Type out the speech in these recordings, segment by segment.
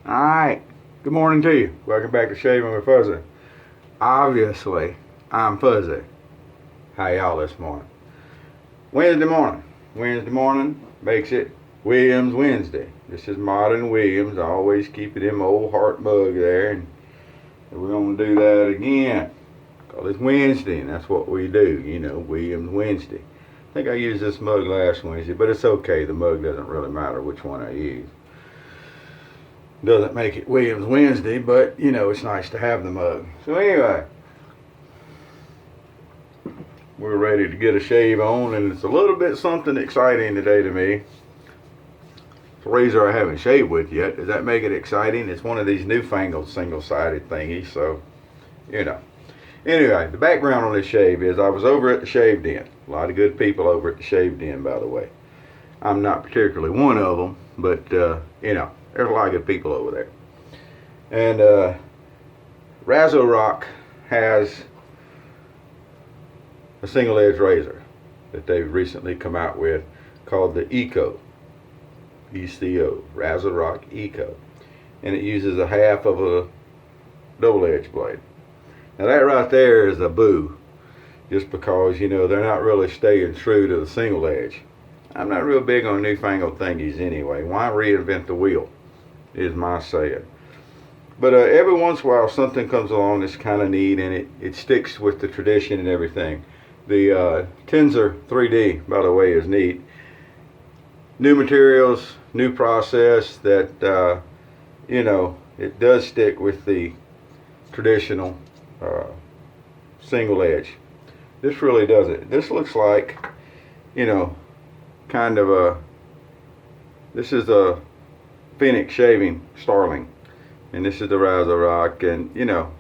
Alright, good morning to you. Welcome back to Shaving with Fuzzy. Obviously, I'm Fuzzy. How y'all this morning? Wednesday morning. Wednesday morning makes it Williams Wednesday. This is modern Williams. I always keep it in my old heart mug there. And we're going to do that again. Because it's Wednesday and that's what we do. You know, Williams Wednesday. I think I used this mug last Wednesday, but it's okay. The mug doesn't really matter which one I use. Doesn't make it Williams Wednesday, but you know, it's nice to have the mug. So anyway, we're ready to get a shave on, and it's a little bit something exciting today to me. It's a razor I haven't shaved with yet. Does that make it exciting? It's one of these newfangled single-sided thingies, so you know. Anyway, the background on this shave is I was over at the Shave Den. A lot of good people over at the Shave Den, by the way. I'm not particularly one of them, but you know, there's a lot of good people over there. And RazoRock has a single edge razor that they've recently come out with called the ECO. ECO, RazoRock ECO. And it uses a half of a double edge blade. Now that right there is a boo, just because, you know, they're not really staying true to the single edge. I'm not real big on newfangled thingies anyway. Why reinvent the wheel, is my saying. But every once in a while something comes along that's kind of neat, and it sticks with the tradition and everything. The Tensor 3D, by the way, is neat. New materials, new process that, you know, it does stick with the traditional single edge. This really does it. This looks like, you know, kind of a, this is a Phoenix shaving Starling, and this is the RazoRock, and you know,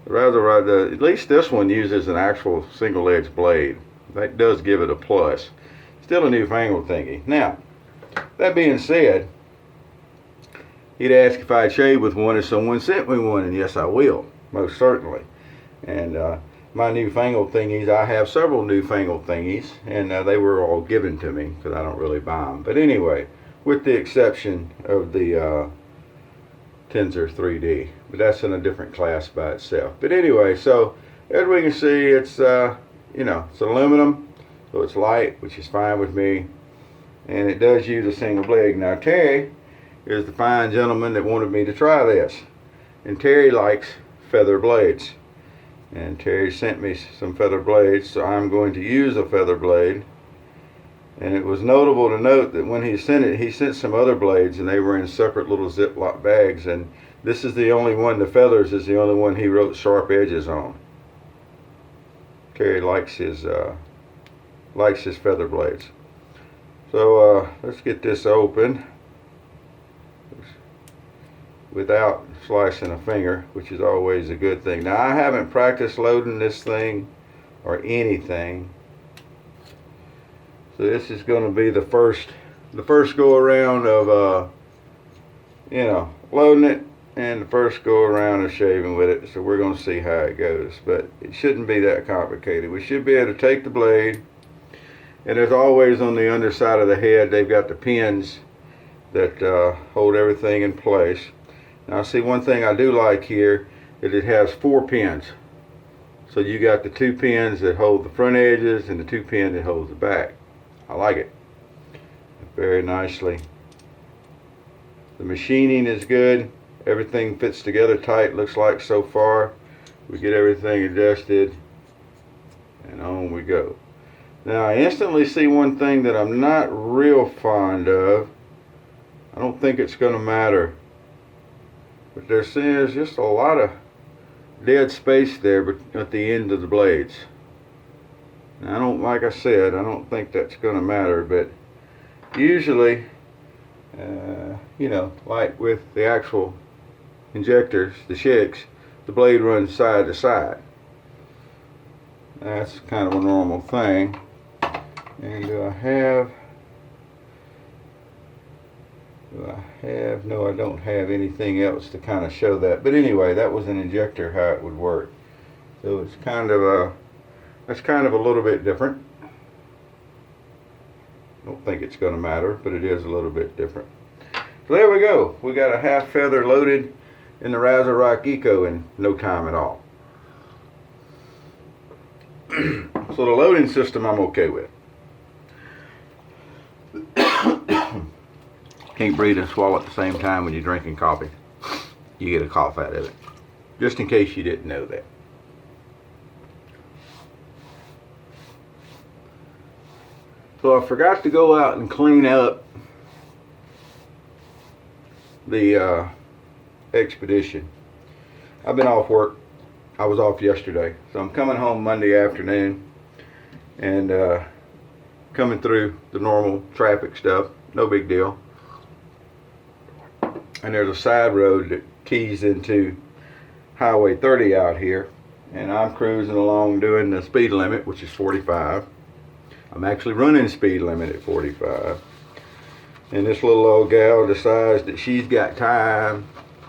the RazoRock, at least this one uses an actual single edge blade. That does give it a plus. Still a newfangled thingy. Now, that being said, he'd ask if I'd shave with one if someone sent me one, and yes I will, most certainly. And my newfangled thingies, I have several newfangled thingies, and they were all given to me because I don't really buy them. But anyway, with the exception of the Tensor 3D, but that's in a different class by itself. But anyway, so as we can see, it's you know, it's aluminum, so it's light, which is fine with me, and it does use a single blade. Now Terry is the fine gentleman that wanted me to try this, and Terry likes feather blades, and Terry sent me some feather blades, so I'm going to use a feather blade. And it was notable to note that when he sent it, he sent some other blades, and they were in separate little Ziploc bags, and this is the only one, the feathers is the only one he wrote sharp edges on. Terry likes his feather blades. So let's get this open without slicing a finger, which is always a good thing. Now I haven't practiced loading this thing or anything, so this is going to be the first go around of you know, loading it, and the first go around of shaving with it. So we're going to see how it goes, but it shouldn't be that complicated. We should be able to take the blade, and as always on the underside of the head they've got the pins that hold everything in place. Now see, one thing I do like here is it has 4 pins. So you got the 2 pins that hold the front edges and the 2 pins that hold the back. I like it very nicely. The machining is good. Everything fits together tight, looks like so far. We get everything adjusted, and on we go. Now I instantly see one thing that I'm not real fond of. I don't think it's going to matter, but there's just a lot of dead space there at the end of the blades. Now, I don't, like I said, I don't think that's going to matter, but usually, you know, like with the actual injectors, the shicks, the blade runs side to side. That's kind of a normal thing. And do I have, no, I don't have anything else to kind of show that. But anyway, that was an injector, how it would work. So it's kind of that's kind of a little bit different. I don't think it's going to matter, but it is a little bit different. So there we go. We got a half feather loaded in the RazoRock ECO in no time at all. So the loading system I'm okay with. Can't breathe and swallow at the same time when you're drinking coffee. You get a cough out of it. Just in case you didn't know that. So I forgot to go out and clean up the Expedition. I've been off work. I was off yesterday. So I'm coming home Monday afternoon and coming through the normal traffic stuff. No big deal. And there's a side road that keys into Highway 30 out here. And I'm cruising along doing the speed limit, which is 45. I'm actually running the speed limit at 45. And this little old gal decides that she's got time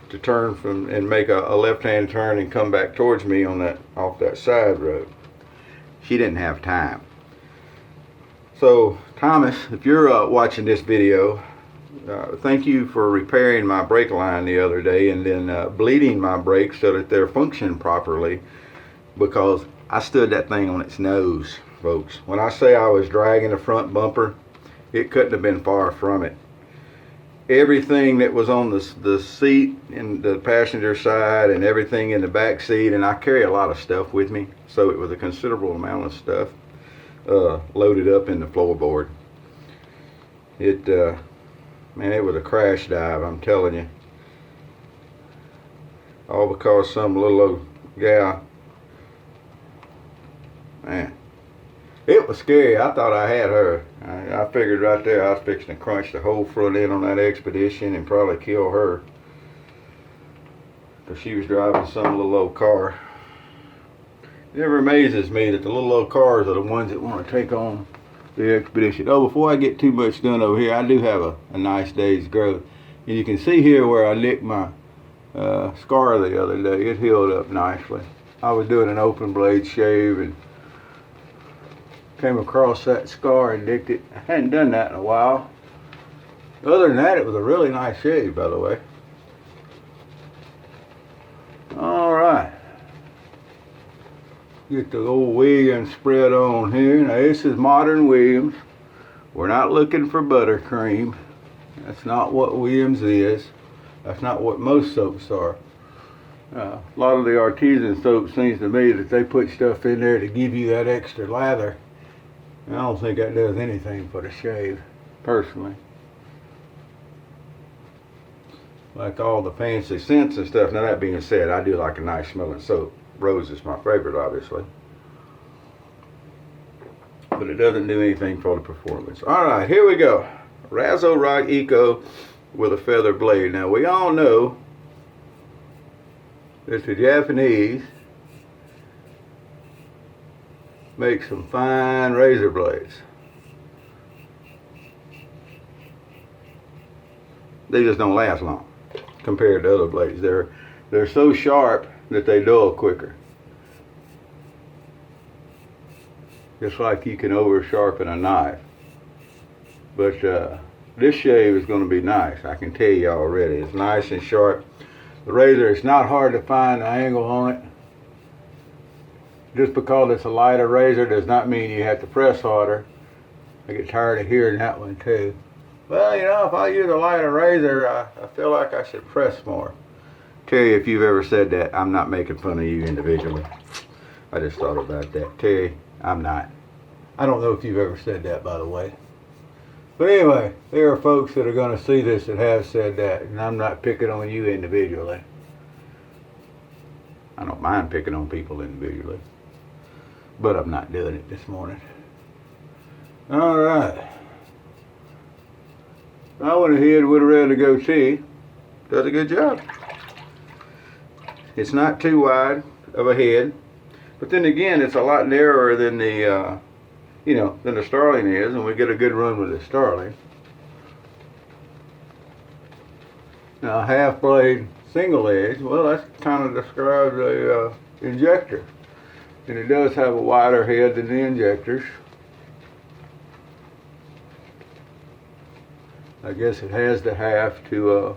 to turn from and make a left-hand turn and come back towards me on that off that side road. She didn't have time. So Thomas, if you're watching this video, thank you for repairing my brake line the other day and then bleeding my brakes so that they're functioning properly, because I stood that thing on its nose, folks. When I say I was dragging the front bumper, it couldn't have been far from it. Everything that was on the seat in the passenger side and everything in the back seat, and I carry a lot of stuff with me, so it was a considerable amount of stuff loaded up in the floorboard. Man, it was a crash dive, I'm telling you. All because some little old gal. Man, it was scary. I thought I had her. I figured right there I was fixing to crunch the whole front end on that Expedition and probably kill her, because she was driving some little old car. It never amazes me that the little old cars are the ones that want to take on the Expedition. Oh, before I get too much done over here, I do have a nice day's growth. And you can see here where I nicked my scar the other day. It healed up nicely. I was doing an open blade shave and came across that scar and nicked it. I hadn't done that in a while. Other than that, it was a really nice shave, by the way. Alright. Get the old Williams spread on here. Now this is modern Williams. We're not looking for buttercream. That's not what Williams is. That's not what most soaps are. A lot of the artisan soap seems to me that they put stuff in there to give you that extra lather. And I don't think that does anything for the shave, personally. Like all the fancy scents and stuff. Now that being said, I do like a nice smelling soap. Rose is my favorite, obviously. But it doesn't do anything for the performance. Alright, here we go. RazoRock ECO with a feather blade. Now we all know that the Japanese make some fine razor blades. They just don't last long compared to other blades. They're so sharp that they dull quicker. Just like you can over sharpen a knife. But this shave is going to be nice. I can tell you already. It's nice and sharp. The razor, it's not hard to find the angle on it. Just because it's a lighter razor does not mean you have to press harder. I get tired of hearing that one too. Well, you know, if I use a lighter razor, I feel like I should press more. Terry, if you've ever said that, I'm not making fun of you individually. I just thought about that. Terry, I'm not. I don't know if you've ever said that, by the way. But anyway, there are folks that are going to see this that have said that, and I'm not picking on you individually. I don't mind picking on people individually, but I'm not doing it this morning. Alright. I went ahead with a red goatee. Does a good job. It's not too wide of a head, but then again, it's a lot narrower than the than the Starling is, and we get a good run with the Starling. Now, half blade single edge, well, that kind of describes a injector, and it does have a wider head than the injectors. I guess it has to have to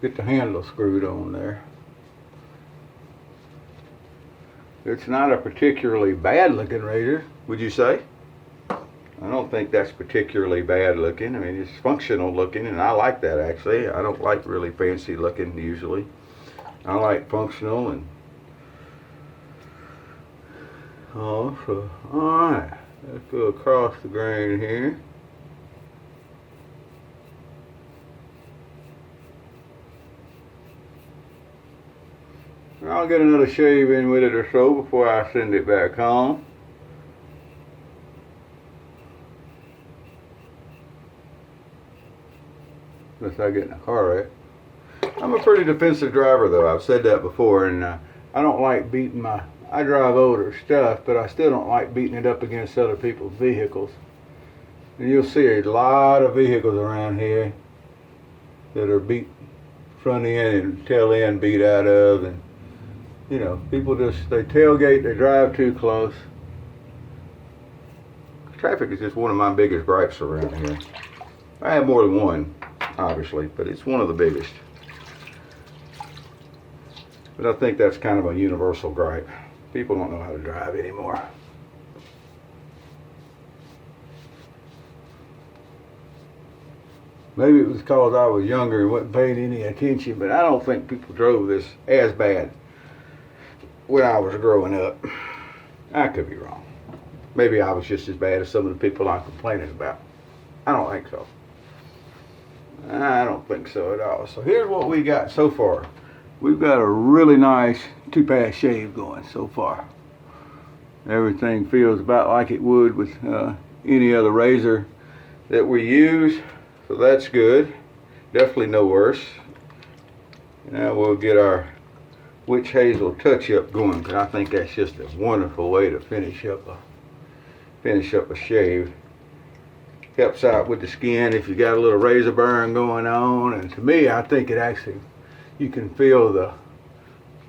get the handle screwed on there. It's not a particularly bad looking razor, would you say? I don't think that's particularly bad looking. I mean, it's functional looking, and I like that actually. I don't like really fancy looking usually. I like functional and so alright, let's go across the grain here. I'll get another shave in with it or so before I send it back home. Unless I get in a car wreck. I'm a pretty defensive driver though, I've said that before, and I don't like beating I drive older stuff, but I still don't like beating it up against other people's vehicles. And you'll see a lot of vehicles around here that are beat front end and tail end beat out of, and you know, people just, they tailgate, they drive too close. Traffic is just one of my biggest gripes around here. I have more than one, obviously, but it's one of the biggest. But I think that's kind of a universal gripe. People don't know how to drive anymore. Maybe it was because I was younger and wasn't paying any attention, but I don't think people drove this as bad when I was growing up. I could be wrong. Maybe I was just as bad as some of the people I'm complaining about. I don't think so. I don't think so at all. So here's what we got so far. We've got a really nice 2-pass shave going so far. Everything feels about like it would with any other razor that we use. So that's good. Definitely no worse. Now we'll get our witch hazel touch-up going, because I think that's just a wonderful way to finish up a shave. Helps out with the skin if you got a little razor burn going on, and to me, I think it actually, you can feel the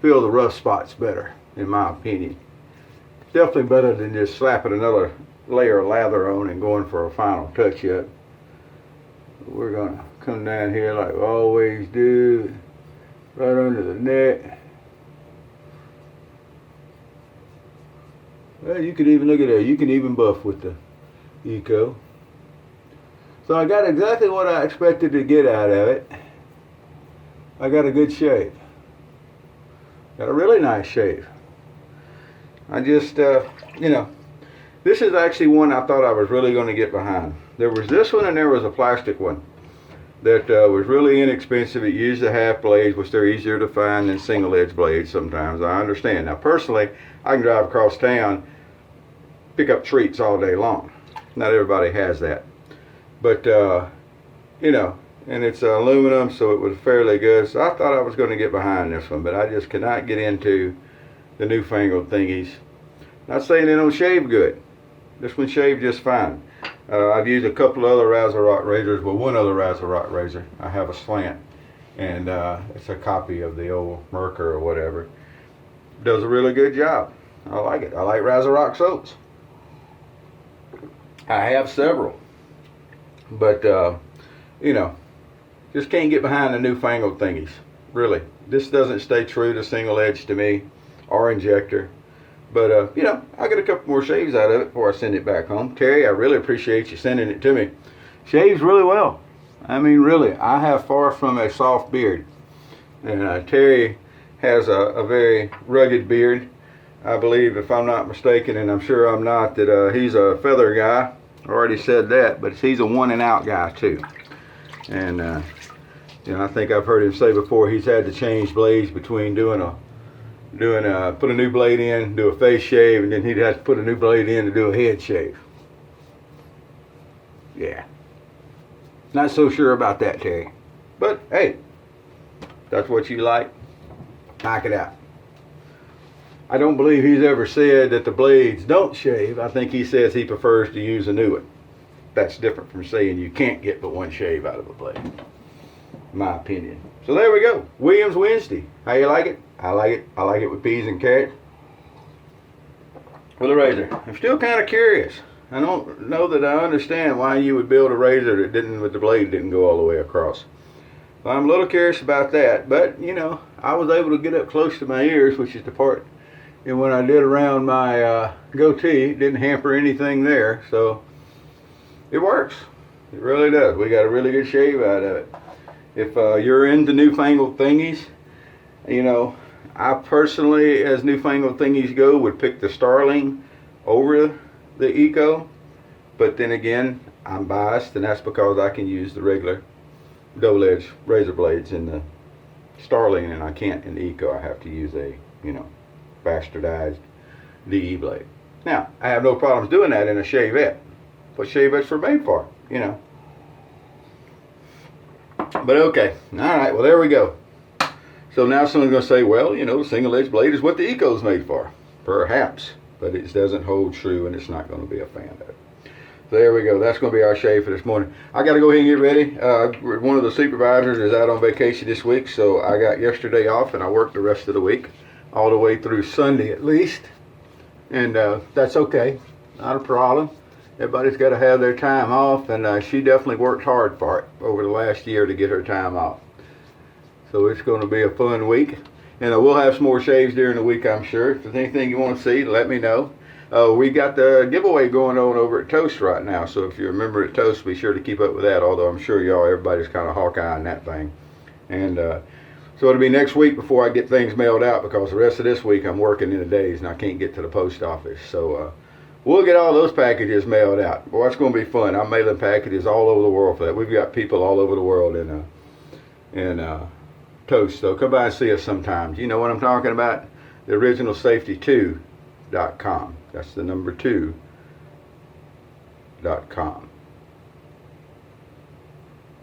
rough spots better, in my opinion. It's definitely better than just slapping another layer of lather on and going for a final touch-up. We're gonna come down here like we always do, right under the neck. Well, you can even look at that. You can even buff with the Eco. So I got exactly what I expected to get out of it. I got a good shave. Got a really nice shave. I just, you know, this is actually one I thought I was really going to get behind. There was this one and there was a plastic one that was really inexpensive. It used the half blades, which they're easier to find than single edge blades sometimes. I understand. Now personally, I can drive across town, pick up treats all day long. Not everybody has that. But, you know, and it's aluminum, so it was fairly good. So I thought I was going to get behind this one, but I just cannot get into the newfangled thingies. Not saying they don't shave good. This one shaved just fine. I've used a couple of other RazoRock razors. Well, one other RazoRock razor. I have a slant, and it's a copy of the old Merker or whatever. Does a really good job. I like it. I like RazoRock soaps. I have several. But, you know, just can't get behind the newfangled thingies. Really. This doesn't stay true to single edge to me, or injector. But, you know, I'll get a couple more shaves out of it before I send it back home. Terry, I really appreciate you sending it to me. Shaves really well. I mean, really. I have far from a soft beard. And Terry has a very rugged beard. I believe, if I'm not mistaken, and I'm sure I'm not, that he's a feather guy. I already said that, but he's a one and out guy too. And, you know, I think I've heard him say before he's had to change blades between put a new blade in, do a face shave, and then he'd have to put a new blade in to do a head shave. Yeah. Not so sure about that, Terry. But, hey, that's what you like. Knock it out. I don't believe he's ever said that the blades don't shave. I think he says he prefers to use a new one. That's different from saying you can't get but one shave out of a blade. My opinion. So there we go. Williams Wednesday. How you like it? I like it. I like it with peas and carrots. With a razor. I'm still kind of curious. I don't know that I understand why you would build a razor that didn't, with the blade didn't go all the way across. So I'm a little curious about that, but you know, I was able to get up close to my ears, which is the part, and when I did around my goatee, it didn't hamper anything there, so it works. It really does. We got a really good shave out of it. If you're into newfangled thingies, you know, I personally, as newfangled thingies go, would pick the Starling over the Eco, but then again, I'm biased, and that's because I can use the regular double edge razor blades in the Starling, and I can't in the Eco. I have to use a, you know, bastardized DE blade. Now, I have no problems doing that in a shavette. What shavettes are made for, you know. But okay, all right, well, there we go. So now someone's going to say, well, you know, the single edge blade is what the Eco's made for. Perhaps, but it doesn't hold true, and it's not going to be a fan of it. So there we go. That's going to be our shave for this morning. I got to go ahead and get ready. One of the supervisors is out on vacation this week, so I got yesterday off, and I worked the rest of the week, all the way through Sunday at least. And that's okay. Not a problem. Everybody's got to have their time off, and she definitely worked hard for it over the last year to get her time off. So it's going to be a fun week. And we'll have some more shaves during the week, I'm sure. If there's anything you want to see, let me know. We got the giveaway going on over at Toast right now. So if you're a member at Toast, be sure to keep up with that. Although I'm sure everybody's kind of hawk-eyeing that thing. And so it'll be next week before I get things mailed out, because the rest of this week I'm working in the days and I can't get to the post office. So we'll get all those packages mailed out. Boy, it's going to be fun. I'm mailing packages all over the world for that. We've got people all over the world in Toast. So come by and see us sometimes. You know what I'm talking about? The original safety2.com. That's the number 2.com.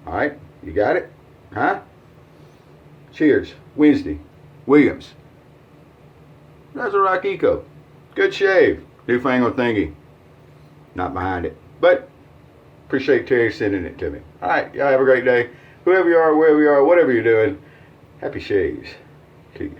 All right, you got it? Huh? Cheers. Wednesday. Williams. RazoRock ECO. Good shave. Newfangled thingy. Not behind it. But appreciate Terry sending it to me. All right, y'all have a great day. Whoever you are, wherever you are, whatever you're doing, happy shaves to you.